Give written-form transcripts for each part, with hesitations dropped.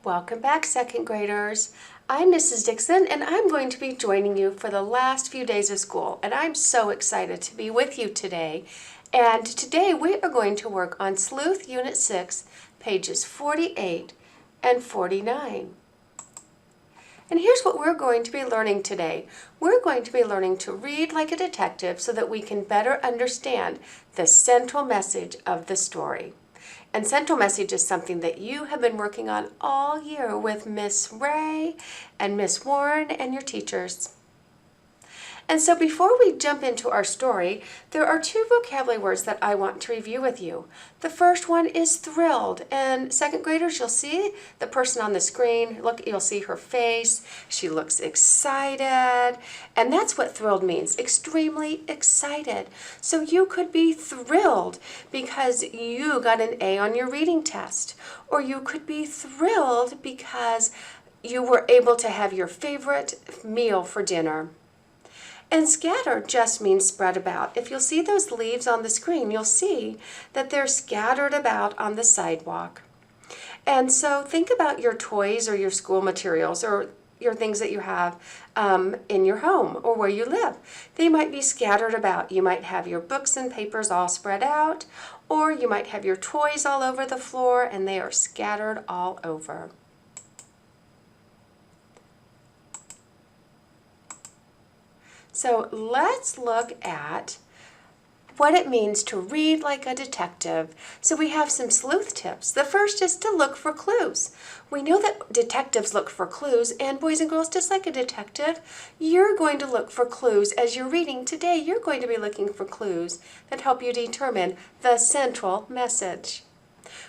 Welcome back, second graders. I'm Mrs. Dixon, and I'm going to be joining you for the last few days of school, and I'm so excited to be with you today. And today we are going to work on Sleuth Unit 6, pages 48 and 49. And here's what we're going to be learning today. We're going to be learning to read like a detective so that we can better understand the central message of the story. And central message is something that you have been working on all year with Miss Ray and Miss Warren and your teachers. And so before we jump into our story, there are two vocabulary words that I want to review with you. The first one is thrilled, and second graders, you'll see the person on the screen. Look, you'll see her face. She looks excited, and that's what thrilled means, extremely excited. So you could be thrilled because you got an A on your reading test, or you could be thrilled because you were able to have your favorite meal for dinner. And scatter just means spread about. If you'll see those leaves on the screen, you'll see that they're scattered about on the sidewalk. And so think about your toys or your school materials or your things that you have in your home or where you live. They might be scattered about. You might have your books and papers all spread out, or you might have your toys all over the floor and they are scattered all over. So let's look at what it means to read like a detective. So we have some sleuth tips. The first is to look for clues. We know that detectives look for clues, and boys and girls, just like a detective, you're going to look for clues as you're reading today. You're going to be looking for clues that help you determine the central message.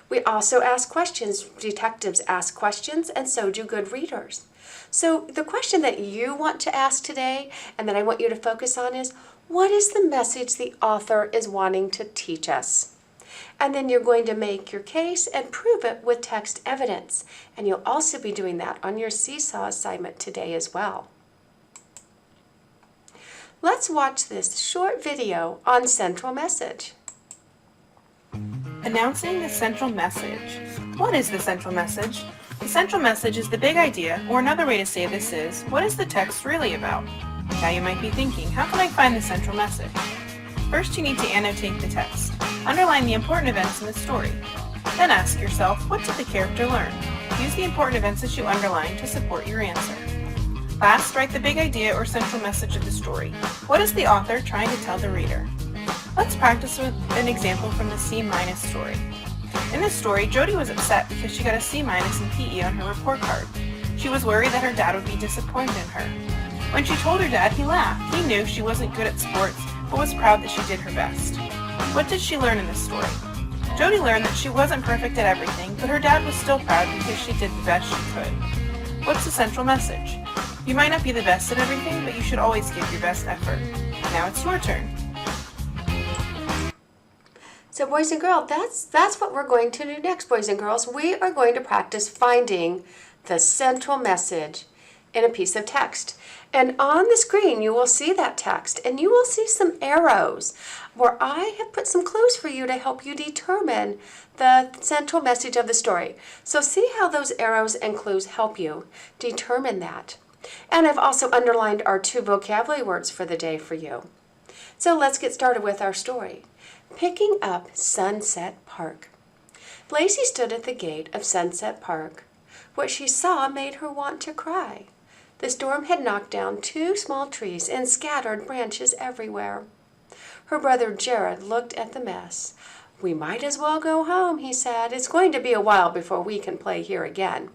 We also ask questions. Detectives ask questions, and so do good readers. So the question that you want to ask today and that I want you to focus on is, what is the message the author is wanting to teach us? And then you're going to make your case and prove it with text evidence. And you'll also be doing that on your seesaw assignment today as well. Let's watch this short video on central message. Announcing the central message. What is the central message? The central message is the big idea, or another way to say this is, what is the text really about? Now you might be thinking, how can I find the central message? First, you need to annotate the text. Underline the important events in the story. Then ask yourself, what did the character learn? Use the important events that you underline to support your answer. Last, write the big idea or central message of the story. What is the author trying to tell the reader? Let's practice with an example from the C- story. In this story, Jody was upset because she got a C- in PE on her report card. She was worried that her dad would be disappointed in her. When she told her dad, he laughed. He knew she wasn't good at sports, but was proud that she did her best. What did she learn in this story? Jody learned that she wasn't perfect at everything, but her dad was still proud because she did the best she could. What's the central message? You might not be the best at everything, but you should always give your best effort. Now it's your turn. So boys and girls, that's what we're going to do next, boys and girls. We are going to practice finding the central message in a piece of text. And on the screen, you will see that text, and you will see some arrows where I have put some clues for you to help you determine the central message of the story. So see how those arrows and clues help you determine that. And I've also underlined our two vocabulary words for the day for you. So let's get started with our story. Picking up Sunset Park. Lacey stood at the gate of Sunset Park. What she saw made her want to cry. The storm had knocked down 2 small trees and scattered branches everywhere. Her brother Jared looked at the mess. "We might as well go home," he said. "It's going to be a while before we can play here again."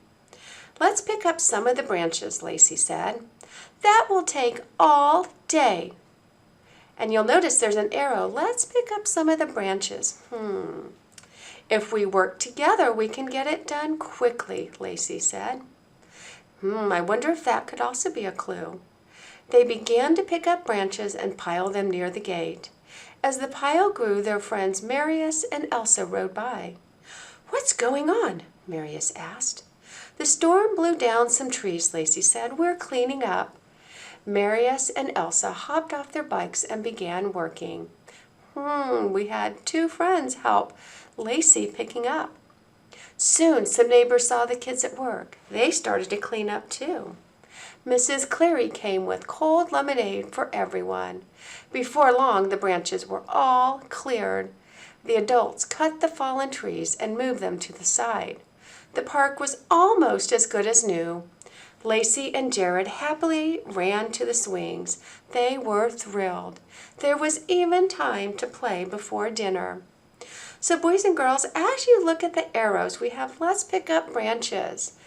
"Let's pick up some of the branches," Lacey said. "That will take all day." And you'll notice there's an arrow. Let's pick up some of the branches. If we work together, we can get it done quickly, Lacey said. I wonder if that could also be a clue. They began to pick up branches and pile them near the gate. As the pile grew, their friends Marius and Elsa rode by. "What's going on?" Marius asked. "The storm blew down some trees," Lacey said. "We're cleaning up." Marius and Elsa hopped off their bikes and began working. We had 2 friends help Lacey picking up. Soon some neighbors saw the kids at work. They started to clean up too. Mrs. Cleary came with cold lemonade for everyone. Before long, the branches were all cleared. The adults cut the fallen trees and moved them to the side. The park was almost as good as new. Lacey and Jared happily ran to the swings. They were thrilled. There was even time to play before dinner. So boys and girls, as you look at the arrows, we have let's pick up branches.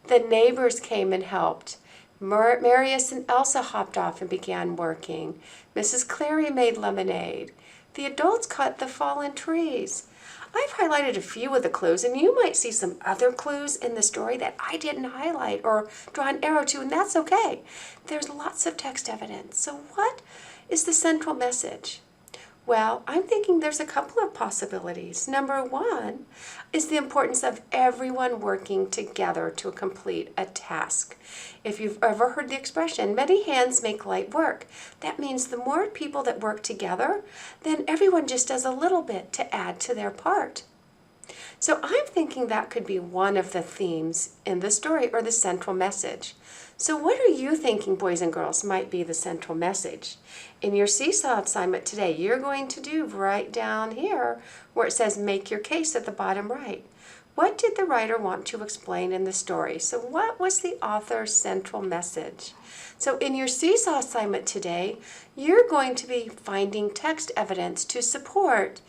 The neighbors came and helped. Marius and Elsa hopped off and began working. Mrs. Cleary made lemonade. The adults cut the fallen trees. I've highlighted a few of the clues, and you might see some other clues in the story that I didn't highlight or draw an arrow to, and that's okay. There's lots of text evidence. So what is the central message? Well, I'm thinking there's a couple of possibilities. Number one is the importance of everyone working together to complete a task. If you've ever heard the expression, many hands make light work, that means the more people that work together, then everyone just does a little bit to add to their part. So I'm thinking that could be one of the themes in the story or the central message. So what are you thinking, boys and girls, might be the central message? In your seesaw assignment today, you're going to do right down here where it says make your case at the bottom right. What did the writer want to explain in the story? So what was the author's central message? So in your seesaw assignment today, you're going to be finding text evidence to support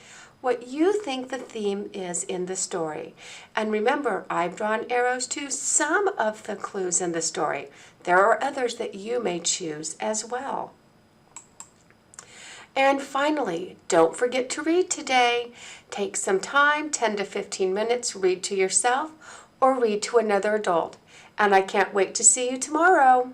what you think the theme is in the story. And remember, I've drawn arrows to some of the clues in the story. There are others that you may choose as well. And finally, don't forget to read today. Take some time, 10 to 15 minutes, read to yourself or read to another adult. And I can't wait to see you tomorrow.